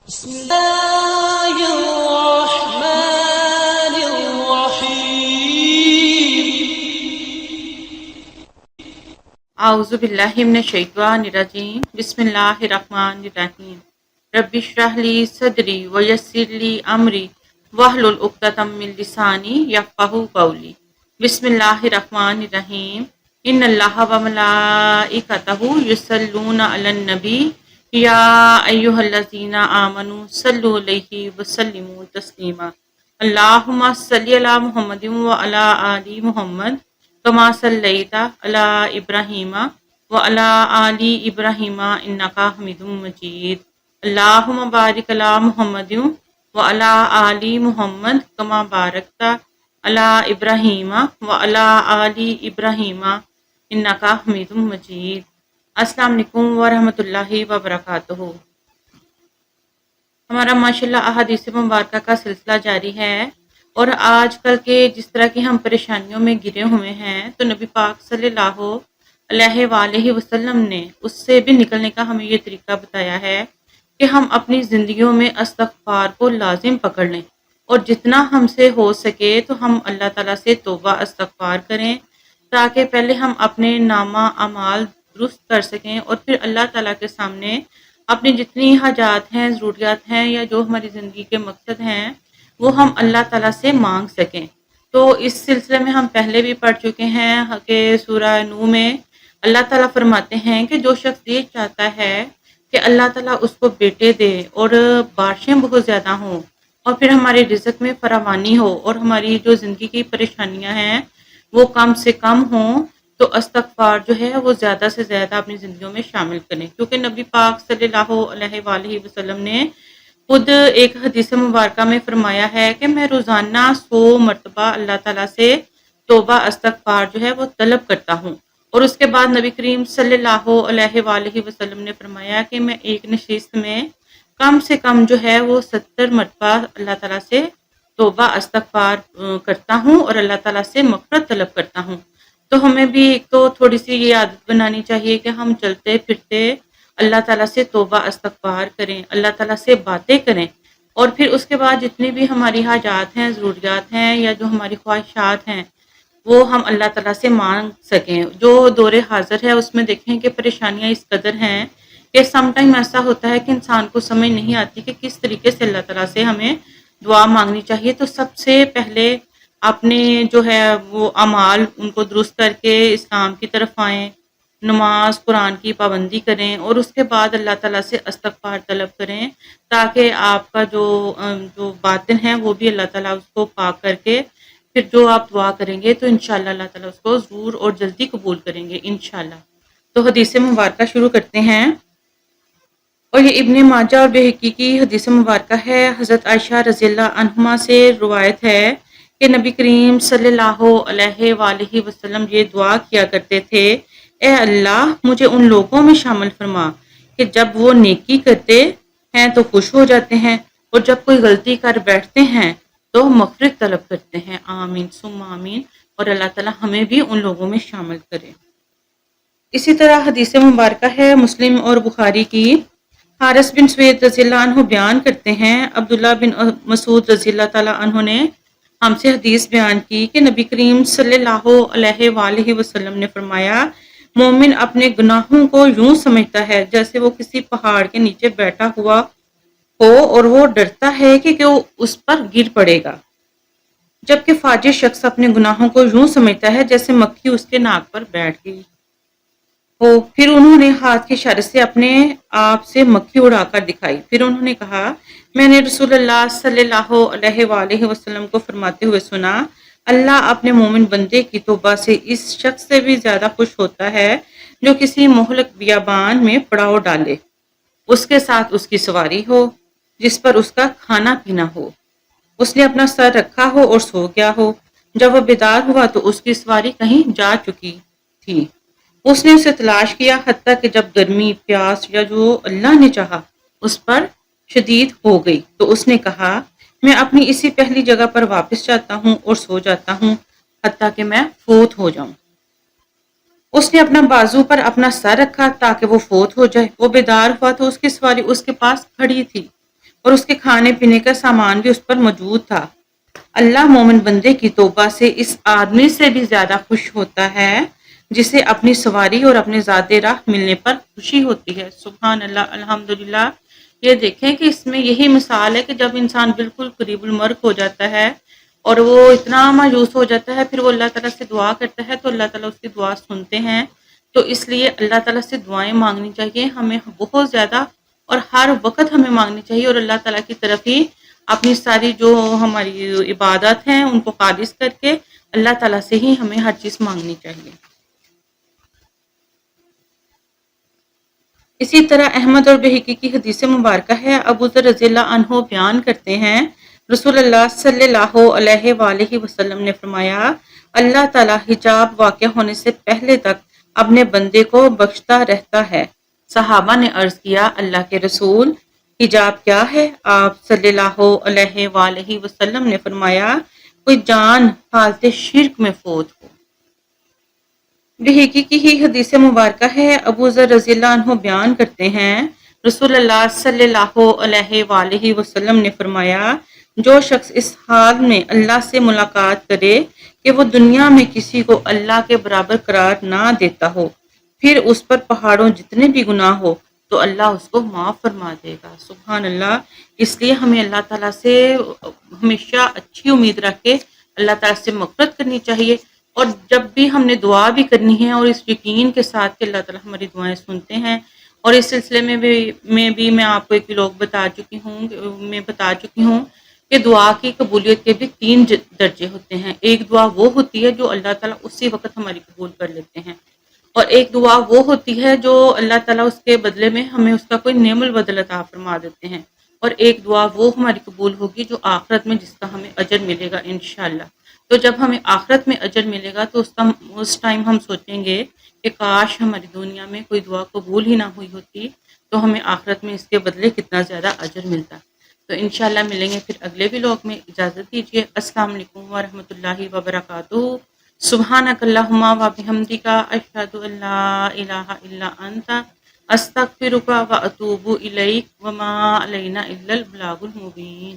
بسم الله الرحمن الرحيم. اعوذ باللہ من الشیطان الرجیم بسم اللہ الرحمن الرحیم رب اشرح لی صدری ویسر لی امری واحلل عقدۃ من لسانی یفقہوا قولی. بسم اللہ الرحمن الرحیم ان اللہ وملائکتہ یصلون علی النبی یا ایھا الذین آمنوا صلوا علیہ وسلموا تسلیما. اللہم صلی علی محمد وعلی آل محمد کما صلیت علی ابراہیم وعلی آل ابراہیم انک حمید مجید. اللہم بارک علی محمد وعلی آل محمد کما بارکت علی ابراہیم وعلی آل ابراہیم انک حمید مجید. السلام علیکم ورحمۃ اللہ وبرکاتہ. ہمارا ماشاءاللہ احادیث مبارکہ کا سلسلہ جاری ہے، اور آج کل کے جس طرح کی ہم پریشانیوں میں گرے ہوئے ہیں تو نبی پاک صلی اللہ علیہ وآلہ وسلم نے اس سے بھی نکلنے کا ہمیں یہ طریقہ بتایا ہے کہ ہم اپنی زندگیوں میں استغفار کو لازم پکڑ لیں، اور جتنا ہم سے ہو سکے تو ہم اللہ تعالیٰ سے توبہ استغفار کریں، تاکہ پہلے ہم اپنے نامہ اعمال درست کر سکیں اور پھر اللہ تعالیٰ کے سامنے اپنی جتنی حاجات ہیں، ضروریات ہیں، یا جو ہماری زندگی کے مقصد ہیں وہ ہم اللہ تعالیٰ سے مانگ سکیں. تو اس سلسلے میں ہم پہلے بھی پڑھ چکے ہیں کہ سورہ نو میں اللہ تعالیٰ فرماتے ہیں کہ جو شخص یہ چاہتا ہے کہ اللہ تعالیٰ اس کو بیٹے دے اور بارشیں بہت زیادہ ہوں، اور پھر ہمارے رزق میں فراوانی ہو، اور ہماری جو زندگی کی پریشانیاں ہیں وہ کم سے کم ہوں، تو استغفار جو ہے وہ زیادہ سے زیادہ اپنی زندگیوں میں شامل کریں. کیونکہ نبی پاک صلی اللہ علیہ وآلہ وسلم نے خود ایک حدیث مبارکہ میں فرمایا ہے کہ میں روزانہ 100 مرتبہ اللہ تعالیٰ سے توبہ استغفار جو ہے وہ طلب کرتا ہوں. اور اس کے بعد نبی کریم صلی اللہ علیہ وآلہ وسلم نے فرمایا کہ میں ایک نشست میں کم سے کم جو ہے وہ 70 مرتبہ اللہ تعالیٰ سے توبہ استغفار کرتا ہوں اور اللہ تعالیٰ سے مغفرت طلب کرتا ہوں. تو ہمیں بھی ایک تو تھوڑی سی یہ عادت بنانی چاہیے کہ ہم چلتے پھرتے اللہ تعالیٰ سے توبہ استغفار کریں، اللہ تعالیٰ سے باتیں کریں، اور پھر اس کے بعد جتنی بھی ہماری حاجات ہیں، ضروریات ہیں، یا جو ہماری خواہشات ہیں وہ ہم اللہ تعالیٰ سے مانگ سکیں. جو دور حاضر ہے اس میں دیکھیں کہ پریشانیاں اس قدر ہیں کہ سم ٹائم ایسا ہوتا ہے کہ انسان کو سمجھ نہیں آتی کہ کس طریقے سے اللہ تعالیٰ سے ہمیں دعا مانگنی چاہیے. تو سب سے پہلے اپنے جو ہے وہ اعمال ان کو درست کر کے اسلام کی طرف آئیں، نماز قرآن کی پابندی کریں، اور اس کے بعد اللہ تعالیٰ سے استغفار طلب کریں، تاکہ آپ کا جو باطن ہے وہ بھی اللہ تعالیٰ اس کو پاک کر کے پھر جو آپ دعا کریں گے تو انشاءاللہ اللہ تعالیٰ اس کو ضرور اور جلدی قبول کریں گے انشاءاللہ. تو حدیث مبارکہ شروع کرتے ہیں، اور یہ ابن ماجہ اور بہقی کی حدیث مبارکہ ہے. حضرت عائشہ رضی اللہ عنہما سے روایت ہے کہ نبی کریم صلی اللہ علیہ وآلہ وسلم یہ دعا کیا کرتے تھے: اے اللہ، مجھے ان لوگوں میں شامل فرما کہ جب وہ نیکی کرتے ہیں تو خوش ہو جاتے ہیں، اور جب کوئی غلطی کر بیٹھتے ہیں تو مغفرت طلب کرتے ہیں. آمین ثم آمین. اور اللہ تعالیٰ ہمیں بھی ان لوگوں میں شامل کرے. اسی طرح حدیث مبارکہ ہے مسلم اور بخاری کی. حارث بن سوید رضی اللہ عنہ بیان کرتے ہیں عبداللہ بن مسعود رضی اللہ تعالیٰ عنہ نے ہم سے حدیث بیان کی کہ نبی کریم صلی اللہ علیہ وآلہ وسلم نے فرمایا: مومن اپنے گناہوں کو یوں سمجھتا ہے جیسے وہ کسی پہاڑ کے نیچے بیٹھا ہوا ہو اور وہ ڈرتا ہے کہ وہ اس پر گر پڑے گا، جبکہ فاجر شخص اپنے گناہوں کو یوں سمجھتا ہے جیسے مکھی اس کے ناک پر بیٹھ گئی ہو. پھر انہوں نے ہاتھ کے اشارے سے اپنے آپ سے مکھی اڑا کر دکھائی. پھر انہوں نے کہا: میں نے رسول اللہ صلی اللہ علیہ وآلہ وسلم کو فرماتے ہوئے سنا: اللہ اپنے مومن بندے کی توبہ سے اس شخص سے بھی زیادہ خوش ہوتا ہے جو کسی مہلک بیابان میں پڑاؤ ڈالے، اس کے ساتھ اس کی سواری ہو جس پر اس کا کھانا پینا ہو، اس نے اپنا سر رکھا ہو اور سو گیا ہو، جب وہ بیدار ہوا تو اس کی سواری کہیں جا چکی تھی، اس نے اسے تلاش کیا حتیٰ کہ جب گرمی، پیاس یا جو اللہ نے چاہا اس پر شدید ہو گئی تو اس نے کہا: میں اپنی اسی پہلی جگہ پر واپس جاتا ہوں اور سو جاتا ہوں حتیٰ کہ میں فوت ہو جاؤں. اس نے اپنا بازو پر اپنا سر رکھا تاکہ وہ فوت ہو جائے. وہ بیدار ہوا تو اس کی سواری اس کے پاس کھڑی تھی. اور اس کے کھانے پینے کا سامان بھی اس پر موجود تھا۔ اللہ مومن بندے کی توبہ سے اس آدمی سے بھی زیادہ خوش ہوتا ہے جسے اپنی سواری اور اپنے ذات راہ ملنے پر خوشی ہوتی ہے۔ سبحان اللہ، الحمدللہ۔ یہ دیکھیں کہ اس میں یہی مثال ہے کہ جب انسان بالکل قریب المرگ ہو جاتا ہے اور وہ اتنا مایوس ہو جاتا ہے، پھر وہ اللہ تعالیٰ سے دعا کرتا ہے تو اللہ تعالیٰ اس کی دعا سنتے ہیں۔ تو اس لیے اللہ تعالیٰ سے دعائیں مانگنی چاہیے ہمیں، بہت زیادہ، اور ہر وقت ہمیں مانگنی چاہیے، اور اللہ تعالیٰ کی طرف ہی اپنی ساری جو ہماری عبادت ہیں ان کو خالص کر کے اللہ تعالیٰ سے ہی ہمیں ہر چیز مانگنی چاہیے۔ اسی طرح احمد اور بہقی کی حدیث مبارکہ ہے، ابو ذر رضی اللہ عنہ بیان کرتے ہیں رسول اللہ صلی اللہ علیہ وآلہ وسلم نے فرمایا، اللہ تعالیٰ حجاب واقع ہونے سے پہلے تک اپنے بندے کو بخشتا رہتا ہے۔ صحابہ نے عرض کیا، اللہ کے رسول، حجاب کیا ہے؟ آپ صلی اللہ علیہ وآلہ وسلم نے فرمایا، کوئی جان حالت شرک میں فوت ہو۔ بہقی کی ہی حدیث مبارکہ ہے، ابو ذر رضی اللہ عنہ بیان کرتے ہیں رسول اللہ صلی اللہ علیہ وآلہ وسلم نے فرمایا، جو شخص اس حال میں اللہ سے ملاقات کرے کہ وہ دنیا میں کسی کو اللہ کے برابر قرار نہ دیتا ہو، پھر اس پر پہاڑوں جتنے بھی گناہ ہو تو اللہ اس کو معاف فرما دے گا۔ سبحان اللہ۔ اس لیے ہمیں اللہ تعالیٰ سے ہمیشہ اچھی امید رکھ کے اللہ تعالیٰ سے مغفرت کرنی چاہیے، اور جب بھی ہم نے دعا بھی کرنی ہے اور اس یقین کے ساتھ کہ اللہ تعالیٰ ہماری دعائیں سنتے ہیں۔ اور اس سلسلے میں میں آپ کو ایک لوگ بتا چکی ہوں کہ دعا کی قبولیت کے بھی 3 درجے ہوتے ہیں۔ ایک دعا وہ ہوتی ہے جو اللہ تعالیٰ اسی وقت ہماری قبول کر لیتے ہیں، اور ایک دعا وہ ہوتی ہے جو اللہ تعالیٰ اس کے بدلے میں ہمیں اس کا کوئی نعم البدل عطا فرما دیتے ہیں، اور ایک دعا وہ ہماری قبول ہوگی جو آخرت میں جس کا ہمیں اجر ملے گا انشاءاللہ۔ تو جب ہمیں آخرت میں اجر ملے گا تو اس ٹائم ہم سوچیں گے کہ کاش ہماری دنیا میں کوئی دعا قبول ہی نہ ہوئی ہوتی تو ہمیں آخرت میں اس کے بدلے کتنا زیادہ اجر ملتا۔ تو انشاءاللہ ملیں گے پھر اگلے ولاگ میں۔ اجازت دیجیے، السلام علیکم ورحمۃ اللہ وبرکاتہ۔ سبحانک اللہم و بحمدک، اشہد ان لا الہ الا انت، استغفرک و اتوب الیک، وما علینا الا البلاغ المبین۔